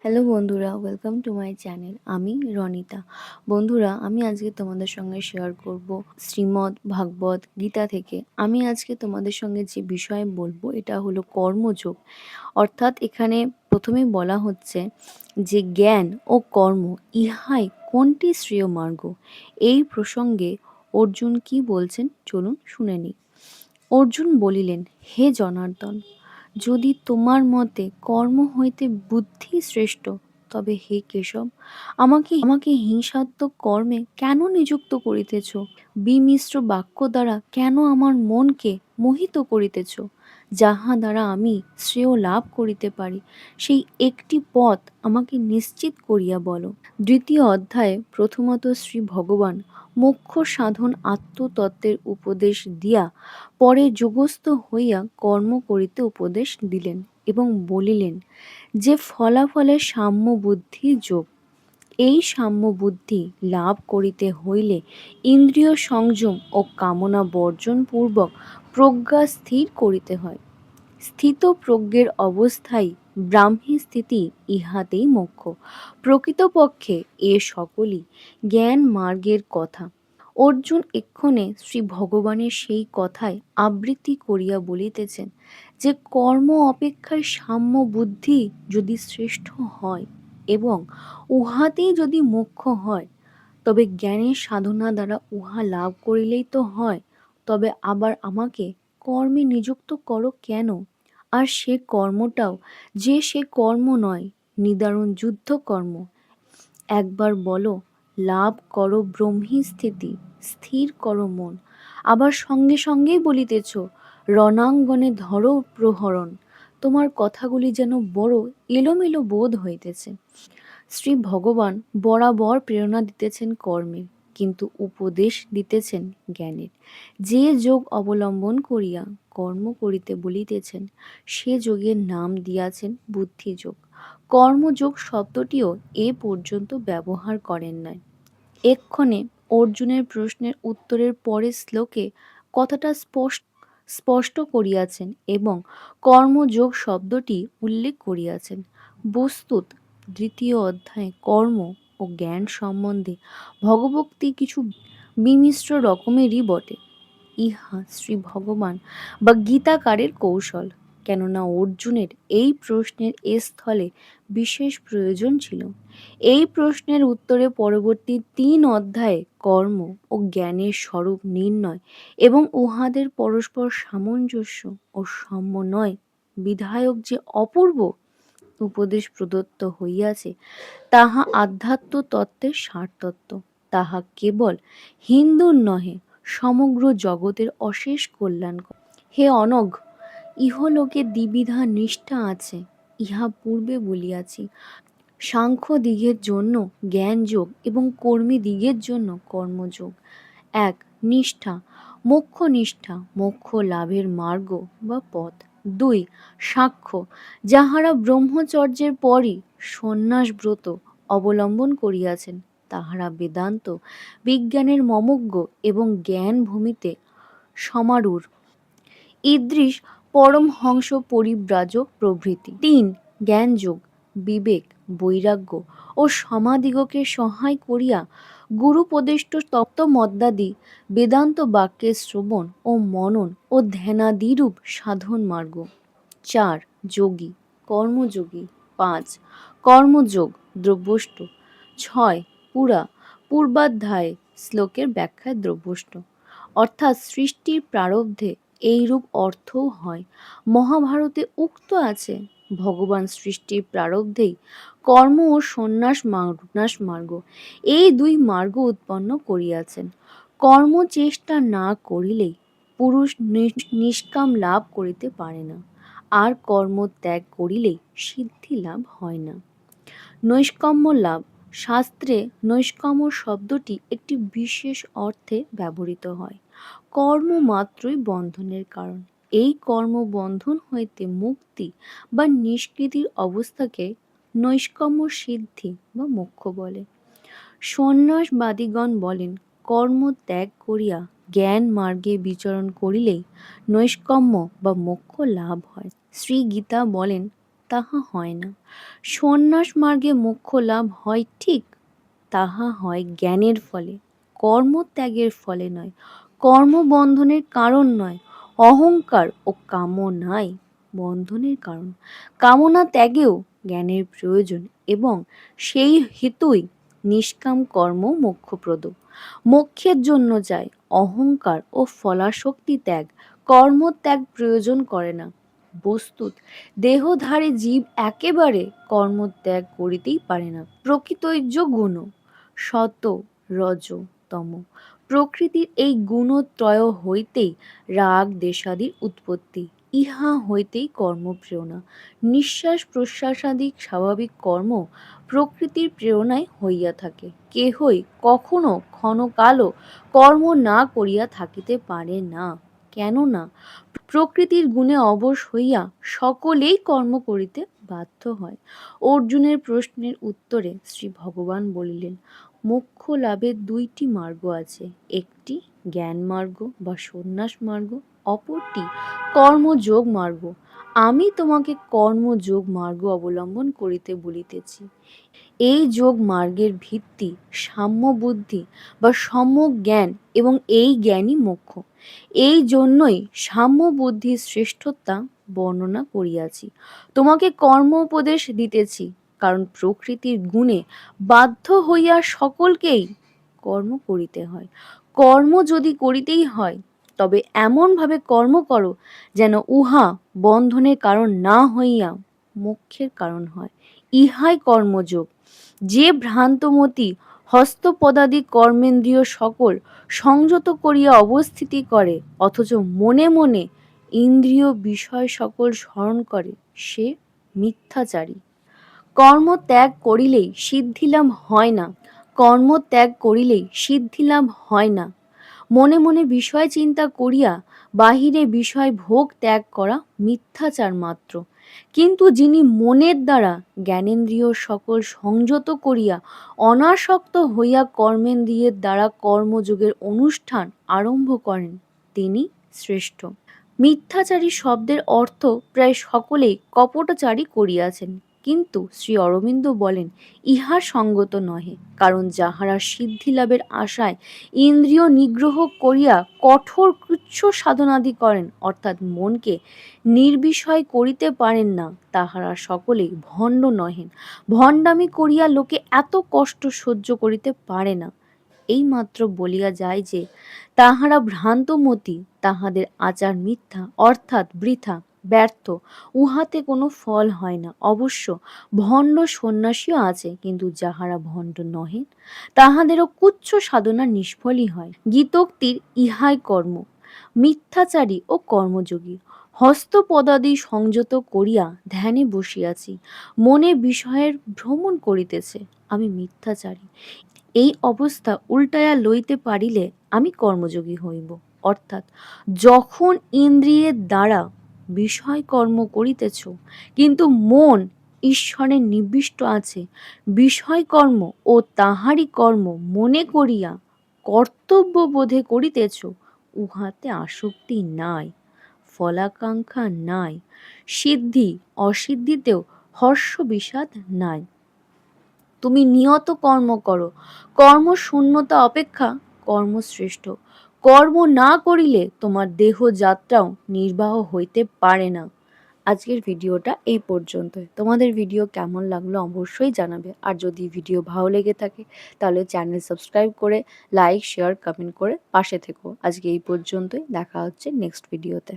Hello বন্ধুরা, welcome to my channel. আমি রনিতা। বন্ধুরা, আমি আজকে তোমাদের সঙ্গে শেয়ার করব শ্রীমদ্ ভাগবত গীতা থেকে। আমি আজকে তোমাদের সঙ্গে যে বিষয়ে বলবো এটা হলো কর্মযোগ। অর্থাৎ এখানে প্রথমেই বলা হচ্ছে যে জ্ঞান ও কর্ম ইহাই কোনটি শ্রেয় মার্গ। এই প্রসঙ্গে অর্জুন কি বলছেন চলুন শুনে নিই। অর্জুন বলিলেন, হে জনার্দন, যদি তোমার মতে কর্ম হইতে বুদ্ধি শ্রেষ্ঠ, তবে হে কেশব, আমাকে হিংসাত্মক কর্মে কেন নিযুক্ত করিতেছ? বিমিশ্র বাক্য দ্বারা কেন আমার মনকে মোহিত করিতেছ? যাহা দ্বারা আমি শ্রেয় লাভ করিতে পারি, সেই একটি পথ আমাকে নিশ্চিত করিয়া বলো। দ্বিতীয় অধ্যায়ে প্রথমত শ্রী ভগবান মোক্ষ সাধন আত্মতত্ত্বের উপদেশ দিয়া পরে যোগস্থ হইয়া কর্ম করিতে উপদেশ দিলেন এবং বলিলেন যে ফলাফলে সাম্য বুদ্ধি যোগ। এই সাম্য বুদ্ধি লাভ করিতে হইলে ইন্দ্রিয় সংযম ও কামনা বর্জন পূর্বক প্রজ্ঞা স্থির করিতে হয়। স্থিত প্রজ্ঞের অবস্থায় ব্রাহ্মী স্থিতি, ইহাতেই মোক্ষ। প্রকৃতপক্ষে এ সকলই জ্ঞান মার্গের কথা। অর্জুন এক্ষণে শ্রী ভগবানের সেই কথায় আবৃত্তি করিয়া বলিতেছেন যে কর্ম অপেক্ষায় সাম্য বুদ্ধি যদি শ্রেষ্ঠ হয় এবং উহাতেই যদি মোক্ষ হয়, তবে জ্ঞানের সাধনা দ্বারা উহা লাভ করিলেই তো হয়। তবে আবার আমাকে কর্মে নিযুক্ত করো কেন? আর সে কর্মটাও যে সে কর্ম নয়, নিদারুণ যুদ্ধ কর্ম। একবার বলো, লাভ করো ব্রহ্মী স্থিতি, স্থির করো মন। আবার সঙ্গে সঙ্গেই বলিতেছ, রণাঙ্গনে ধরো প্রহরণ। তোমার কথাগুলি যেন বড় এলোমেলো বোধ হইতেছে। শ্রী ভগবান বরাবর প্রেরণা দিতেছেন কর্মের, কিন্তু উপদেশ দিতেছেন জ্ঞানের। যে যোগ অবলম্বন করিয়া কর্ম করিতে বলিতেছেন, সে যোগের নাম দিয়াছেন বুদ্ধিযোগ। কর্মযোগ শব্দটিও এ পর্যন্ত ব্যবহার করেন নাই। এক্ষণে অর্জুনের প্রশ্নের উত্তরের পরের শ্লোকে কথাটা স্পষ্ট করিয়াছেন এবং কর্মযোগ শব্দটি উল্লেখ করিয়াছেন। বস্তুত দ্বিতীয় অধ্যায়ে কর্ম ও জ্ঞান সম্বন্ধে ভগবক্তি কিছু বিমিশ্র রকমেরই বটে। ইহা শ্রী ভগবান বা গীতাকারের কৌশল। কেননা অর্জুনের এই প্রশ্নের এ স্থলে বিশেষ প্রয়োজন ছিল। এই প্রশ্নের উত্তরে পরবর্তী ৩ অধ্যায়ে কর্ম ও জ্ঞানের স্বরূপ নির্ণয় এবং উহাদের পরস্পর সামঞ্জস্য ও সমন্বয় বিধায়ক যে অপূর্ব উপদেশ প্রদত্ত হইয়াছে, তাহা আধ্যাত্ম তত্ত্বের সারতত্ত্ব। তাহা কেবল হিন্দুর নহে, সমগ্র জগতের অশেষ কল্যাণ। হে অনঘ, ইহলোকে দ্বিবিধা নিষ্ঠা আছে, ইহা পূর্বে বলিয়াছি। সাংখ্য দিগের জন্য জ্ঞানযোগ এবং কর্মী দিগের জন্য কর্মযোগ। ১. নিষ্ঠা, মোক্ষ নিষ্ঠা, মোক্ষ লাভের মার্গ বা পথ। ২. সাক্ষ্য, যাহারা ব্রহ্মচর্যের পরই সন্ন্যাস ব্রত অবলম্বন করিয়াছেন, তাহারা বেদান্ত বিজ্ঞানের মমজ্ঞ এবং জ্ঞান ভূমিতে সমারূঢ়। ঈদৃশ পরমহংস পরিব্রাজক প্রভৃতি। ৩. জ্ঞানযোগ, বিবেক, বৈরাগ্য ও সমাধিগকে সহায় করিয়া গুরুপদিষ্ট তত্ত্বমদ্যাদি বেদান্ত বাক্যের শ্রবণ ও মনন ও ধ্যানাদিরূপ সাধন মার্গ। ৪. যোগী, কর্মযোগী। ৫. কর্মযোগ দ্রব্যষ্ট। ৬. পূর্বাধ্যায়ে শ্লোকের ব্যাখ্যায় দ্রব্যষ্ট, অর্থাৎ সৃষ্টির প্রারব্ধে এইরূপ অর্থও হয়। মহাভারতে উক্ত আছে, ভগবান সৃষ্টির প্রারব্ধেই কর্ম ও সন্ন্যাস মার্গ এই দুই মার্গ উৎপন্ন করিয়াছেন। কর্ম চেষ্টা না করিলেই পুরুষ নিষ্কাম লাভ করিতে পারে না, আর কর্ম ত্যাগ করিলেই সিদ্ধি লাভ হয় না। নৈষ্কম্য লাভ, শাস্ত্রে নৈষ্কম্য শব্দটি একটি বিশেষ অর্থে ব্যবহৃত হয়। কর্ম মাত্রই বন্ধনের কারণ। এই কর্মবন্ধন হইতে মুক্তি বা নিষ্কৃতির অবস্থাকে নৈষ্কম্য সিদ্ধি বা মোক্ষ বলে। সন্ন্যাসবাদীগণ বলেন, কর্ম ত্যাগ করিয়া জ্ঞান মার্গে বিচরণ করিলেই নৈষ্কম্য বা মোক্ষ লাভ হয়। শ্রী গীতা বলেন, তাহা হয় না। সন্ন্যাস মার্গে মোক্ষ লাভ হয় ঠিক, তাহা হয় জ্ঞানের ফলে, কর্মত্যাগের ফলে নয়। কর্মবন্ধনের কারণ নয়, অহংকার ও কামনাই বন্ধনের কারণ। কামনা ত্যাগেও জ্ঞানের প্রয়োজন এবং সেই হেতুই নিষ্কাম কর্ম মোক্ষপ্রদ। মোক্ষের জন্য চাই অহংকার ও ফলাশক্তি ত্যাগ, কর্মত্যাগ প্রয়োজন করে না। বস্তুত দেহধারী জীব একেবারে কর্মত্যাগ করিতেই পারে না। প্রকৃতৈর্য গুণ সত রজ তম, প্রকৃতির এই গুণত্রয় হইতেই রাগ দেশাদির উৎপত্তি, ইহা হইতেই কর্মপ্রেরণা। নিঃশ্বাস প্রশ্বাসাদি স্বাভাবিক কর্ম প্রকৃতির প্রেরণায় হইয়া থাকে। কেহই কখনো ক্ষণকালও কর্ম না করিয়া থাকিতে পারে না, কেননা প্রকৃতির গুণে অবশ হইয়া সকলেই কর্ম করিতে বাধ্য হয়। অর্জুনের প্রশ্নের উত্তরে শ্রী ভগবান বলিলেন, মোক্ষ লাভের দুইটি মার্গ আছে, একটি জ্ঞান মার্গ বা সন্ন্যাস মার্গ, অপরটি কর্মযোগ মার্গ। আমি তোমাকে কর্মযোগ মার্গ অবলম্বন করিতে বলিতেছি। এই যোগ মার্গের ভিত্তি সাম্য বুদ্ধি বা সম্যক জ্ঞান এবং এই জ্ঞানই মোক্ষ। এই জন্যই সাম্য বুদ্ধির শ্রেষ্ঠতা বর্ণনা করিয়াছি। তোমাকে কর্ম উপদেশ দিতেছি, কারণ প্রকৃতির গুণে বাধ্য হইয়া সকলকেই কর্ম করিতে হয়। কর্ম যদি করিতেই হয় তবে এমনভাবে কর্ম করো যেন উহা বন্ধনের কারণ না হইয়া মোক্ষের কারণ হয়। ইহাই কর্মযোগ। যে ভ্রান্তমতি হস্তপদাদি কর্মেন্দ্রিয় সকল সংযত করিয়া অবস্থিতি করে, অথচ মনে মনে ইন্দ্রিয় বিষয় সকল স্মরণ করে, সে মিথ্যাচারী। কর্ম ত্যাগ করিলেই সিদ্ধিলাভ হয় না, কর্ম ত্যাগ করিলেই সিদ্ধিলাভ হয় না। মনে মনে বিষয় চিন্তা করিয়া বাহিরে বিষয় ভোগ ত্যাগ করা মিথ্যাচার মাত্র। কিন্তু যিনি মনের দ্বারা জ্ঞানেন্দ্রিয় সকল সংযত করিয়া অনাসক্ত হইয়া কর্মেন্দ্রিয়ের দ্বারা কর্মযোগের অনুষ্ঠান আরম্ভ করেন, তিনি শ্রেষ্ঠ। মিথ্যাচারী শব্দের অর্থ প্রায় সকলেই কপটচারী করিয়াছেন, কিন্তু শ্রী অরবিন্দ বলেন ইহা সঙ্গত নহে। কারণ যাহারা সিদ্ধিলাভের আশায় ইন্দ্রিয় নিগ্রহ করিয়া কঠোর কৃচ্ছ সাধনাদি করেন, অর্থাৎ মনকে নির্বিষয় করিতে পারেন না, তাহারা সকলেই ভণ্ড নহেন। ভণ্ডামি করিয়া লোকে এত কষ্ট সহ্য করিতে পারে না। এই মাত্র বলিয়া যায় যে তাহারা ভ্রান্তমতি, তাহাদের আচার মিথ্যা, অর্থাৎ বৃথা, ব্যর্থ, উহাতে কোনো ফল হয় না। অবশ্য ভণ্ড সন্ন্যাসীও আছে, কিন্তু যাহারা ভণ্ড নহেন তাহাদেরও কুচ্ছ সাধনা নিষ্ফলই হয়। গীতোক্তির ইহাই কর্ম। মিথ্যাচারী ও কর্মযোগী। হস্তপদাদি সংযত করিয়া ধ্যানে বসিয়াছি, মনে বিষয়ের ভ্রমণ করিতেছে, আমি মিথ্যাচারী। এই অবস্থা উল্টাইয়া লইতে পারিলে আমি কর্মযোগী হইব। অর্থাৎ যখন ইন্দ্রিয়ের দ্বারা বিষয় কর্ম করিতেছ, কিন্তু মন ঈশ্বরে নিবিষ্ট আছে, বিষয় কর্ম ও তাহারই কর্ম মনে করিয়া কর্তব্য বোধে করিতেছ, উহাতে আসক্তি নাই, ফলাকাঙ্ক্ষা নাই, সিদ্ধি অসিদ্ধিতেও হর্ষ বিষাদ নাই। তুমি নিয়ত কর্ম করো, কর্ম শূন্যতা অপেক্ষা কর্ম শ্রেষ্ঠ। কর্ম না করিলে তোমার দেহ যাত্রাও নির্বাহ হইতে পারে না। আজকের ভিডিওটা এই পর্যন্তই। তোমাদের ভিডিও কেমন লাগলো অবশ্যই জানাবে। আর যদি ভিডিও ভালো লেগে থাকে তাহলে চ্যানেল সাবস্ক্রাইব করে লাইক শেয়ার কমেন্ট করে পাশে থেকো। আজকে এই পর্যন্তই, দেখা হচ্ছে নেক্সট ভিডিওতে।